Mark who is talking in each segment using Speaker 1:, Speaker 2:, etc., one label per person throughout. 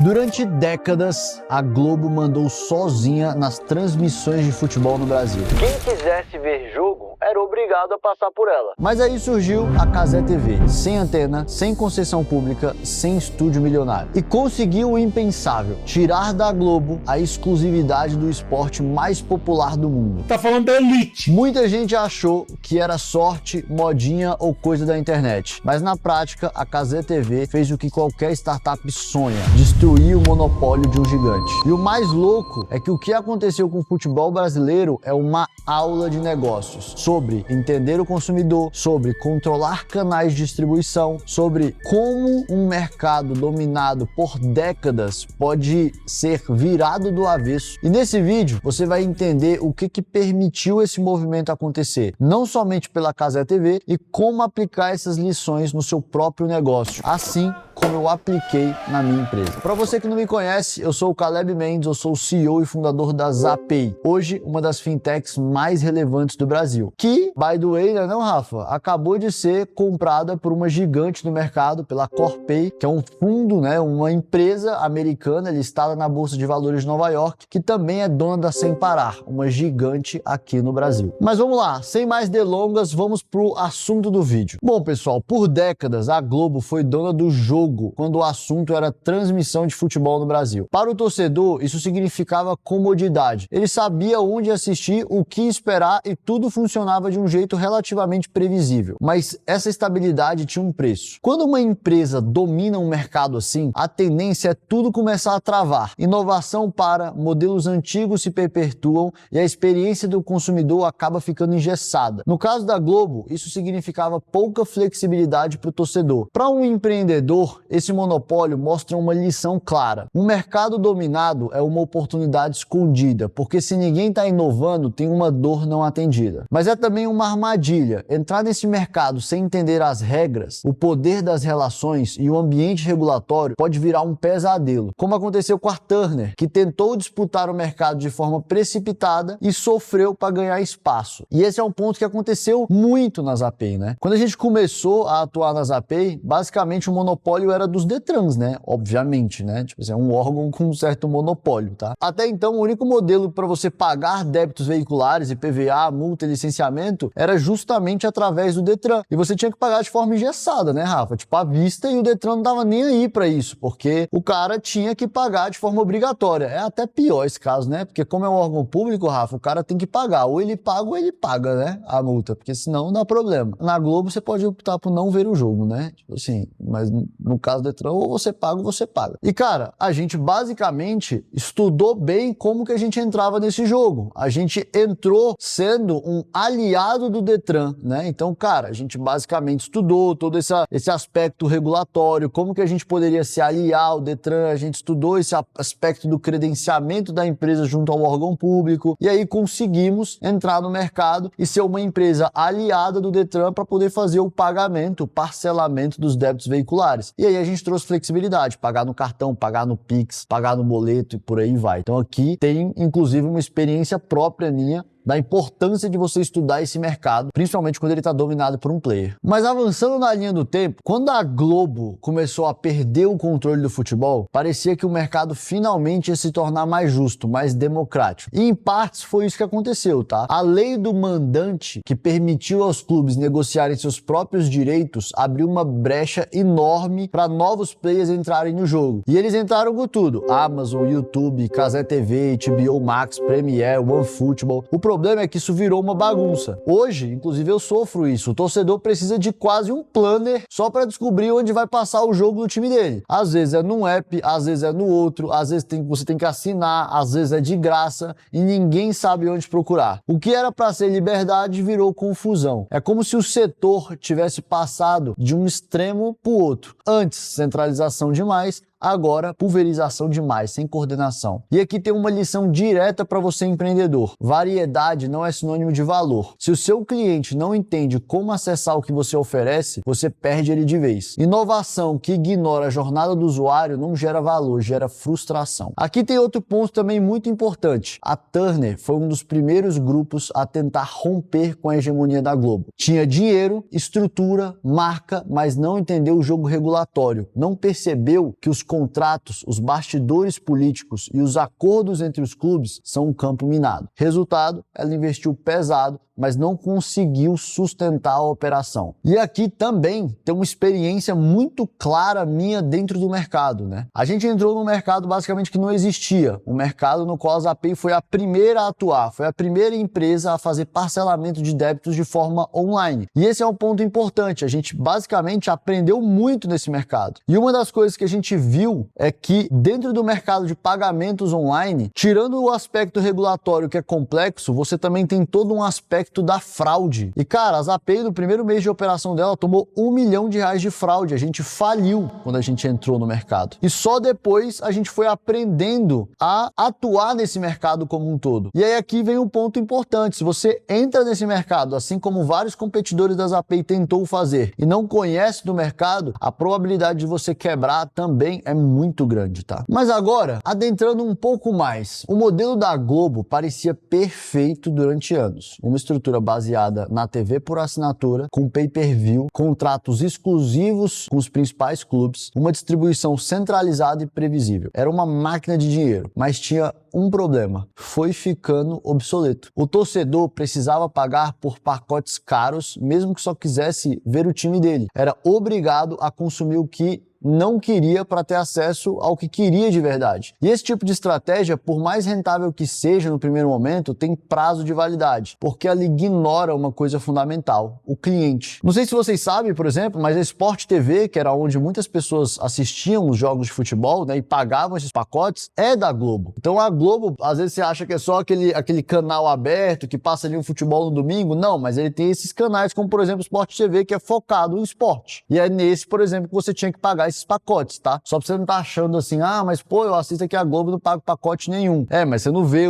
Speaker 1: Durante décadas, a Globo mandou sozinha nas transmissões de futebol no Brasil.
Speaker 2: Quem quisesse ver jogo era obrigado a passar por ela.
Speaker 1: Mas aí surgiu a Cazé TV, sem antena, sem concessão pública, sem estúdio milionário. E conseguiu o impensável, tirar da Globo a exclusividade do esporte mais popular do mundo.
Speaker 3: Tá falando da elite.
Speaker 1: Muita gente achou que era sorte, modinha ou coisa da internet. Mas na prática, a Cazé TV fez o que qualquer startup sonha: destruir o monopólio de um gigante. E o mais louco é que o que aconteceu com o futebol brasileiro é uma aula de negócios sobre entender o consumidor, sobre controlar canais de distribuição, sobre como um mercado dominado por décadas pode ser virado do avesso. E nesse vídeo você vai entender o que permitiu esse movimento acontecer, não somente pela Cazé TV, e como aplicar essas lições no seu próprio negócio, assim como eu apliquei na minha empresa. Para você que não me conhece, eu sou o Caleb Mendes, eu sou o CEO e fundador da Zapay, hoje uma das fintechs mais relevantes do Brasil, que, by the way, não, Rafa, acabou de ser comprada por uma gigante no mercado, pela Corpay, que é um fundo, uma empresa americana listada na Bolsa de Valores de Nova York, que também é dona da Sem Parar, uma gigante aqui no Brasil. Mas vamos lá, sem mais delongas, vamos pro assunto do vídeo. Bom, pessoal, por décadas a Globo foi dona do jogo quando o assunto era transmissão de futebol no Brasil. Para o torcedor, isso significava comodidade. Ele sabia onde assistir, o que esperar e tudo funcionava de um jeito relativamente previsível. Mas essa estabilidade tinha um preço. Quando uma empresa domina um mercado assim, a tendência é tudo começar a travar. Inovação para, modelos antigos se perpetuam e a experiência do consumidor acaba ficando engessada. No caso da Globo, isso significava pouca flexibilidade para o torcedor. Para um empreendedor, esse monopólio mostra uma lição clara. Um mercado dominado é uma oportunidade escondida, porque se ninguém está inovando, tem uma dor não atendida. Mas é também uma armadilha. Entrar nesse mercado sem entender as regras, o poder das relações e o ambiente regulatório pode virar um pesadelo, como aconteceu com a Turner, que tentou disputar o mercado de forma precipitada e sofreu para ganhar espaço. E esse é um ponto que aconteceu muito na Zapay, Quando a gente começou a atuar na Zapay, basicamente o monopólio era dos Detrans, obviamente, Tipo assim, é um órgão com um certo monopólio, tá? Até então, o único modelo para você pagar débitos veiculares, IPVA, multa e licenciamento era justamente através do Detran. E você tinha que pagar de forma engessada, Rafa? Tipo, à vista, e o Detran não tava nem aí para isso, porque o cara tinha que pagar de forma obrigatória. É até pior esse caso, Porque como é um órgão público, Rafa, o cara tem que pagar. Ou ele paga, a multa, porque senão não dá problema. Na Globo, você pode optar por não ver o jogo, Tipo assim, mas no caso do Detran, ou você paga ou você paga. E, cara, a gente basicamente estudou bem como que a gente entrava nesse jogo. A gente entrou sendo um aliado do Detran, Então, cara, a gente basicamente estudou todo esse aspecto regulatório, como que a gente poderia se aliar ao Detran, a gente estudou esse aspecto do credenciamento da empresa junto ao órgão público, e aí conseguimos entrar no mercado e ser uma empresa aliada do Detran para poder fazer o pagamento, o parcelamento dos débitos veiculares. E aí a gente trouxe flexibilidade, pagar no cartão, pagar no Pix, pagar no boleto e por aí vai. Então aqui tem, inclusive, uma experiência própria minha da importância de você estudar esse mercado, principalmente quando ele está dominado por um player. Mas avançando na linha do tempo, quando a Globo começou a perder o controle do futebol, parecia que o mercado finalmente ia se tornar mais justo, mais democrático. E em partes foi isso que aconteceu, tá? A lei do mandante, que permitiu aos clubes negociarem seus próprios direitos, abriu uma brecha enorme para novos players entrarem no jogo. E eles entraram com tudo: Amazon, YouTube, Cazé TV, HBO Max, Premiere, OneFootball. O problema é que isso virou uma bagunça. Hoje, inclusive, eu sofro isso. O torcedor precisa de quase um planner só para descobrir onde vai passar o jogo do time dele. Às vezes é num app, às vezes é no outro, às vezes você tem que assinar, às vezes é de graça e ninguém sabe onde procurar. O que era para ser liberdade virou confusão. É como se o setor tivesse passado de um extremo para o outro. Antes, centralização demais. Agora, pulverização demais, sem coordenação. E aqui tem uma lição direta para você, empreendedor. Variedade não é sinônimo de valor. Se o seu cliente não entende como acessar o que você oferece, você perde ele de vez. Inovação que ignora a jornada do usuário não gera valor, gera frustração. Aqui tem outro ponto também muito importante. A Turner foi um dos primeiros grupos a tentar romper com a hegemonia da Globo. Tinha dinheiro, estrutura, marca, mas não entendeu o jogo regulatório. Não percebeu que os contratos, os bastidores políticos e os acordos entre os clubes são um campo minado. Resultado, ela investiu pesado, mas não conseguiu sustentar a operação. E aqui também tem uma experiência muito clara minha dentro do mercado, né? A gente entrou num mercado basicamente que não existia, um mercado no qual a Zapay foi a primeira a atuar, foi a primeira empresa a fazer parcelamento de débitos de forma online. E esse é um ponto importante, a gente basicamente aprendeu muito nesse mercado. E uma das coisas que a gente viu é que dentro do mercado de pagamentos online, tirando o aspecto regulatório que é complexo, você também tem todo um aspecto da fraude. E cara, a Zapay no primeiro mês de operação dela tomou R$1 milhão de fraude. A gente faliu quando a gente entrou no mercado. E só depois a gente foi aprendendo a atuar nesse mercado como um todo. E aí aqui vem um ponto importante. Se você entra nesse mercado, assim como vários competidores da Zapay tentou fazer, e não conhece do mercado, a probabilidade de você quebrar também é muito grande, tá? Mas agora, adentrando um pouco mais, o modelo da Globo parecia perfeito durante anos. Uma estrutura baseada na TV por assinatura, com pay-per-view, contratos exclusivos com os principais clubes, uma distribuição centralizada e previsível. Era uma máquina de dinheiro, mas tinha um problema: foi ficando obsoleto. O torcedor precisava pagar por pacotes caros, mesmo que só quisesse ver o time dele. Era obrigado a consumir o que não queria para ter acesso ao que queria de verdade. E esse tipo de estratégia, por mais rentável que seja no primeiro momento, tem prazo de validade, porque ela ignora uma coisa fundamental: o cliente. Não sei se vocês sabem, por exemplo, mas a Sport TV, que era onde muitas pessoas assistiam os jogos de futebol, né, e pagavam esses pacotes, é da Globo. Então a Globo, às vezes você acha que é só aquele canal aberto que passa ali o futebol no domingo. Não, mas ele tem esses canais, como por exemplo o Sport TV, que é focado em esporte. E é nesse, por exemplo, que você tinha que pagar esses pacotes, tá? Só pra você não estar achando assim, mas pô, eu assisto aqui a Globo e não pago pacote nenhum. Mas você não vê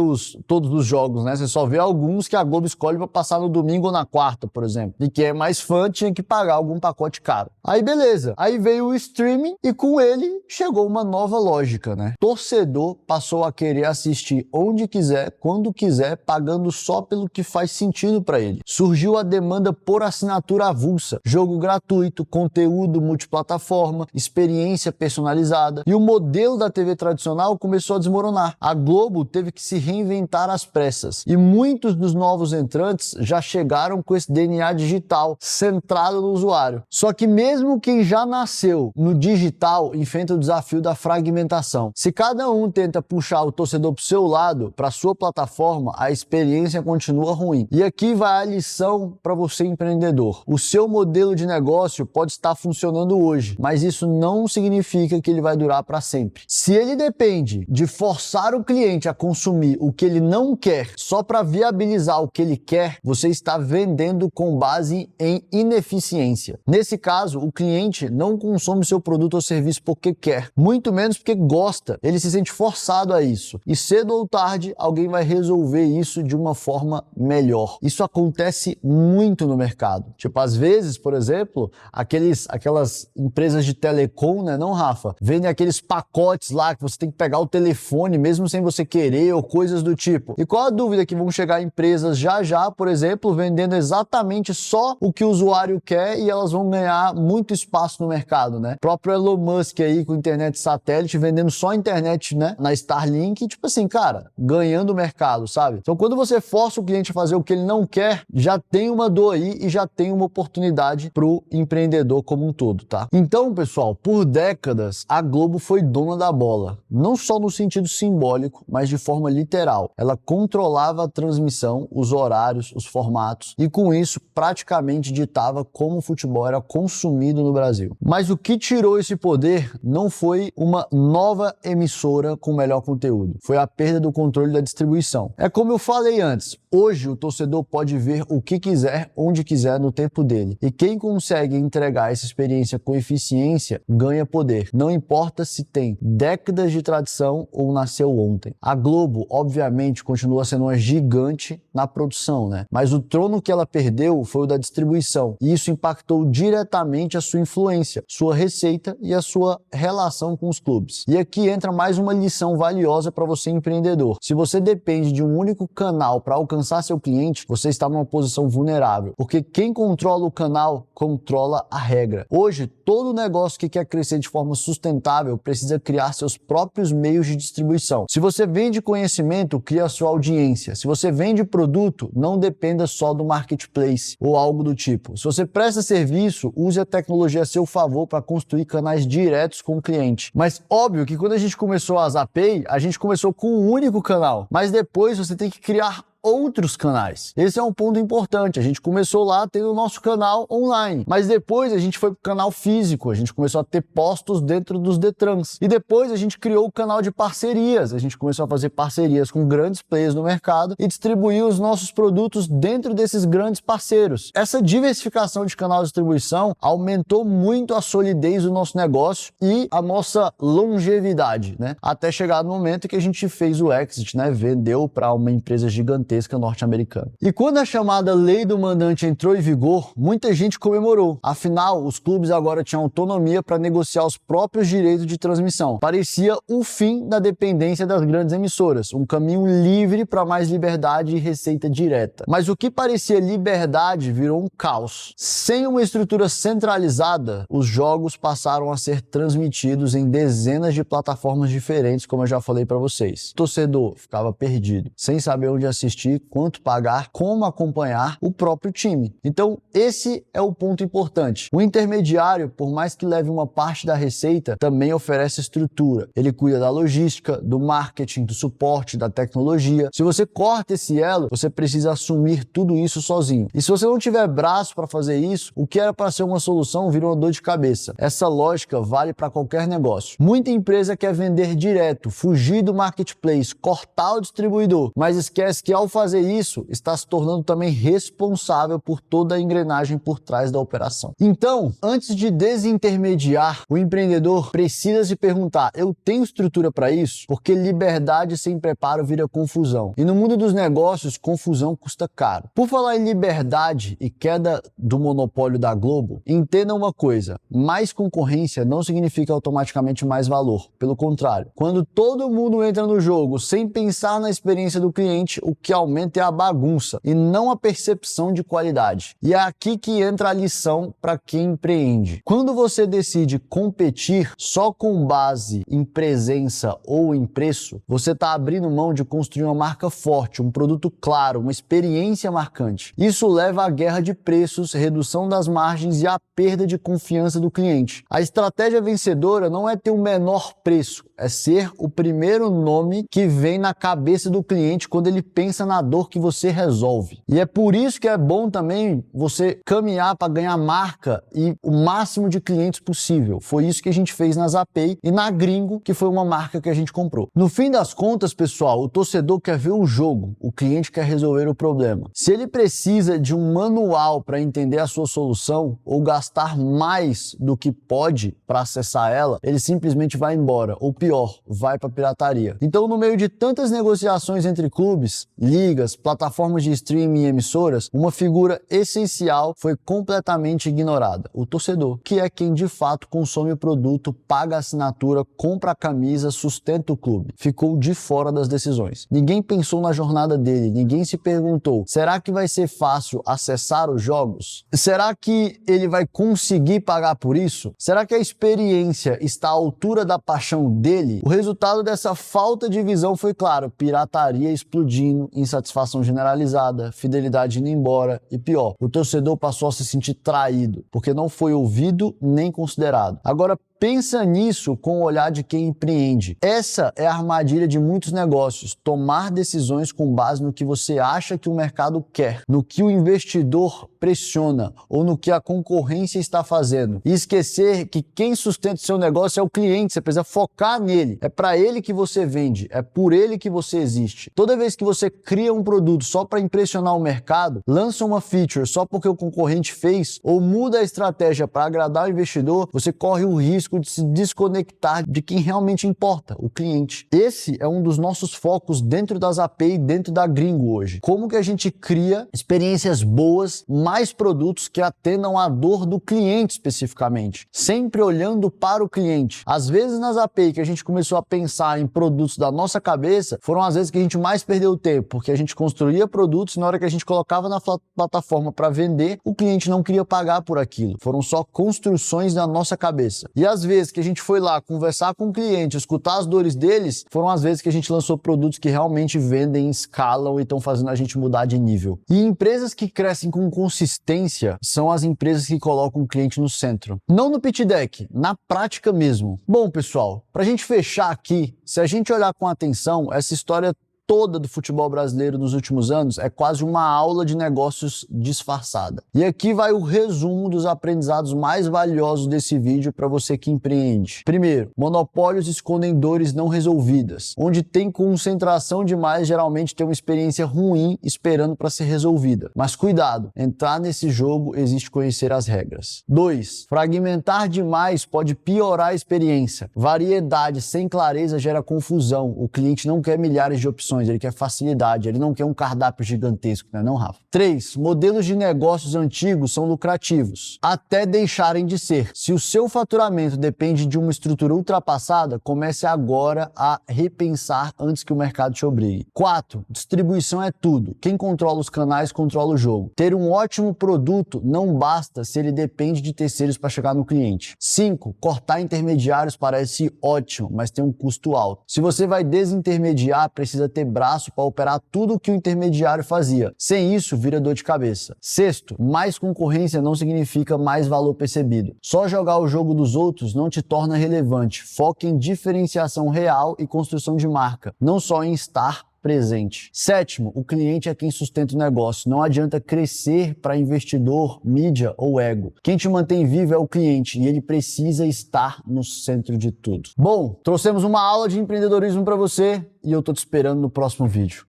Speaker 1: todos os jogos, né? Você só vê alguns que a Globo escolhe pra passar no domingo ou na quarta, por exemplo. E quem é mais fã tinha que pagar algum pacote caro. Aí beleza. Aí veio o streaming e com ele chegou uma nova lógica, né? Torcedor passou a querer assistir onde quiser, quando quiser, pagando só pelo que faz sentido pra ele. Surgiu a demanda por assinatura avulsa, jogo gratuito, conteúdo multiplataforma, experiência personalizada, e o modelo da TV tradicional começou a desmoronar. A Globo teve que se reinventar às pressas, e muitos dos novos entrantes já chegaram com esse DNA digital centrado no usuário. Só que mesmo quem já nasceu no digital enfrenta o desafio da fragmentação. Se cada um tenta puxar o torcedor pro seu lado, para sua plataforma, a experiência continua ruim. E aqui vai a lição para você, empreendedor. O seu modelo de negócio pode estar funcionando hoje, mas isso não significa que ele vai durar para sempre. Se ele depende de forçar o cliente a consumir o que ele não quer só para viabilizar o que ele quer, você está vendendo com base em ineficiência. Nesse caso, o cliente não consome seu produto ou serviço porque quer, muito menos porque gosta. Ele se sente forçado a isso. E cedo ou tarde, alguém vai resolver isso de uma forma melhor. Isso acontece muito no mercado. Tipo, às vezes, por exemplo, aquelas empresas de telecom, né, não, Rafa? Vendem aqueles pacotes lá que você tem que pegar o telefone mesmo sem você querer, ou coisas do tipo. E qual a dúvida que vão chegar empresas já, por exemplo, vendendo exatamente só o que o usuário quer, e elas vão ganhar muito espaço no mercado, né? O próprio Elon Musk aí com internet satélite, vendendo só internet, né, na Starlink, tipo assim, cara, ganhando o mercado, sabe? Então quando você força o cliente a fazer o que ele não quer, já tem uma dor aí e já tem uma oportunidade pro empreendedor como um todo, tá? Então, pessoal, por décadas, a Globo foi dona da bola. Não só no sentido simbólico, mas de forma literal. Ela controlava a transmissão, os horários, os formatos, e com isso praticamente ditava como o futebol era consumido no Brasil. Mas o que tirou esse poder não foi uma nova emissora com melhor conteúdo. Foi a perda do controle da distribuição. É como eu falei antes, hoje o torcedor pode ver o que quiser, onde quiser, no tempo dele. E quem consegue entregar essa experiência com eficiência ganha poder. Não importa se tem décadas de tradição ou nasceu ontem. A Globo, obviamente, continua sendo uma gigante na produção, né? Mas o trono que ela perdeu foi o da distribuição. E isso impactou diretamente a sua influência, sua receita e a sua relação com os clubes. E aqui entra mais uma lição valiosa para você, empreendedor. Se você depende de um único canal para alcançar alcançar seu cliente, você está numa posição vulnerável, porque quem controla o canal controla a regra. Hoje, todo negócio que quer crescer de forma sustentável precisa criar seus próprios meios de distribuição. Se você vende conhecimento, cria a sua audiência. Se você vende produto, não dependa só do marketplace ou algo do tipo. Se você presta serviço, use a tecnologia a seu favor para construir canais diretos com o cliente. Mas óbvio que quando a gente começou a Zapay, a gente começou com um único canal, mas depois você tem que criar outros canais. Esse é um ponto importante. A gente começou lá tendo o nosso canal online, mas depois a gente foi para o canal físico, a gente começou a ter postos dentro dos Detrans. E depois a gente criou o canal de parcerias. A gente começou a fazer parcerias com grandes players no mercado e distribuir os nossos produtos dentro desses grandes parceiros. Essa diversificação de canal de distribuição aumentou muito a solidez do nosso negócio e a nossa longevidade, né? Até chegar no momento que a gente fez o exit, né? Vendeu para uma empresa gigantesca norte-americana. E quando a chamada Lei do Mandante entrou em vigor, muita gente comemorou. Afinal, os clubes agora tinham autonomia para negociar os próprios direitos de transmissão. Parecia o fim da dependência das grandes emissoras, um caminho livre para mais liberdade e receita direta. Mas o que parecia liberdade virou um caos. Sem uma estrutura centralizada, os jogos passaram a ser transmitidos em dezenas de plataformas diferentes, como eu já falei para vocês. O torcedor ficava perdido, sem saber onde assistir, quanto pagar, como acompanhar o próprio time. Então, esse é o ponto importante. O intermediário, por mais que leve uma parte da receita, também oferece estrutura. Ele cuida da logística, do marketing, do suporte, da tecnologia. Se você corta esse elo, você precisa assumir tudo isso sozinho. E se você não tiver braço para fazer isso, o que era para ser uma solução vira uma dor de cabeça. Essa lógica vale para qualquer negócio. Muita empresa quer vender direto, fugir do marketplace, cortar o distribuidor, mas esquece que ao fazer isso, está se tornando também responsável por toda a engrenagem por trás da operação. Então, antes de desintermediar, o empreendedor precisa se perguntar: eu tenho estrutura para isso? Porque liberdade sem preparo vira confusão. E no mundo dos negócios, confusão custa caro. Por falar em liberdade e queda do monopólio da Globo, entenda uma coisa: mais concorrência não significa automaticamente mais valor. Pelo contrário, quando todo mundo entra no jogo sem pensar na experiência do cliente, o que aumenta é a bagunça e não a percepção de qualidade. E é aqui que entra a lição para quem empreende. Quando você decide competir só com base em presença ou em preço, você está abrindo mão de construir uma marca forte, um produto claro, uma experiência marcante. Isso leva à guerra de preços, redução das margens e à perda de confiança do cliente. A estratégia vencedora não é ter o menor preço, é ser o primeiro nome que vem na cabeça do cliente quando ele pensa na dor que você resolve. E é por isso que é bom também você caminhar para ganhar marca e o máximo de clientes possível. Foi isso que a gente fez na Zapay e na Gringo, que foi uma marca que a gente comprou. No fim das contas, pessoal, o torcedor quer ver o jogo, o cliente quer resolver o problema. Se ele precisa de um manual para entender a sua solução ou gastar mais do que pode para acessar ela, ele simplesmente vai embora, ou pior, vai para pirataria. Então, no meio de tantas negociações entre clubes, ligas, plataformas de streaming e emissoras, uma figura essencial foi completamente ignorada: o torcedor, que é quem de fato consome o produto, paga a assinatura, compra a camisa, sustenta o clube. Ficou de fora das decisões. Ninguém pensou na jornada dele, ninguém se perguntou: será que vai ser fácil acessar os jogos? Será que ele vai conseguir pagar por isso? Será que a experiência está à altura da paixão dele? O resultado dessa falta de visão foi claro: pirataria explodindo, insatisfação generalizada, fidelidade indo embora e pior, o torcedor passou a se sentir traído, porque não foi ouvido nem considerado. Agora, pensa nisso com o olhar de quem empreende. Essa é a armadilha de muitos negócios: tomar decisões com base no que você acha que o mercado quer, no que o investidor pressiona ou no que a concorrência está fazendo. E esquecer que quem sustenta o seu negócio é o cliente. Você precisa focar nele. É para ele que você vende, é por ele que você existe. Toda vez que você cria um produto só para impressionar o mercado, lança uma feature só porque o concorrente fez ou muda a estratégia para agradar o investidor, você corre o risco risco de se desconectar de quem realmente importa, o cliente. Esse é um dos nossos focos dentro das API e dentro da Gringo hoje. Como que a gente cria experiências boas, mais produtos que atendam à dor do cliente especificamente, sempre olhando para o cliente. Às vezes nas API que a gente começou a pensar em produtos da nossa cabeça, foram as vezes que a gente mais perdeu tempo, porque a gente construía produtos e na hora que a gente colocava na plataforma para vender, o cliente não queria pagar por aquilo. Foram só construções na nossa cabeça. E às vezes que a gente foi lá conversar com o cliente, escutar as dores deles, foram as vezes que a gente lançou produtos que realmente vendem, escalam e estão fazendo a gente mudar de nível. E empresas que crescem com consistência são as empresas que colocam o cliente no centro. Não no pitch deck, na prática mesmo. Bom, pessoal, para a gente fechar aqui, se a gente olhar com atenção, essa história toda do futebol brasileiro nos últimos anos é quase uma aula de negócios disfarçada. E aqui vai o resumo dos aprendizados mais valiosos desse vídeo para você que empreende. Primeiro, monopólios escondem dores não resolvidas. Onde tem concentração demais, geralmente tem uma experiência ruim esperando para ser resolvida. Mas cuidado, entrar nesse jogo existe conhecer as regras. 2. Fragmentar demais pode piorar a experiência. Variedade sem clareza gera confusão. O cliente não quer milhares de opções, ele quer facilidade, ele não quer um cardápio gigantesco, né, não, Rafa? 3. Modelos de negócios antigos são lucrativos, até deixarem de ser. Se o seu faturamento depende de uma estrutura ultrapassada, comece agora a repensar antes que o mercado te obrigue. 4. Distribuição é tudo. Quem controla os canais, controla o jogo. Ter um ótimo produto não basta se ele depende de terceiros para chegar no cliente. 5. Cortar intermediários parece ótimo, mas tem um custo alto. Se você vai desintermediar, precisa ter braço para operar tudo o que o intermediário fazia. Sem isso, vira dor de cabeça. 6. Mais concorrência não significa mais valor percebido. Só jogar o jogo dos outros não te torna relevante. Foque em diferenciação real e construção de marca, não só em estar presente. 7. O cliente é quem sustenta o negócio. Não adianta crescer para investidor, mídia ou ego. Quem te mantém vivo é o cliente e ele precisa estar no centro de tudo. Bom, trouxemos uma aula de empreendedorismo para você e eu tô te esperando no próximo vídeo.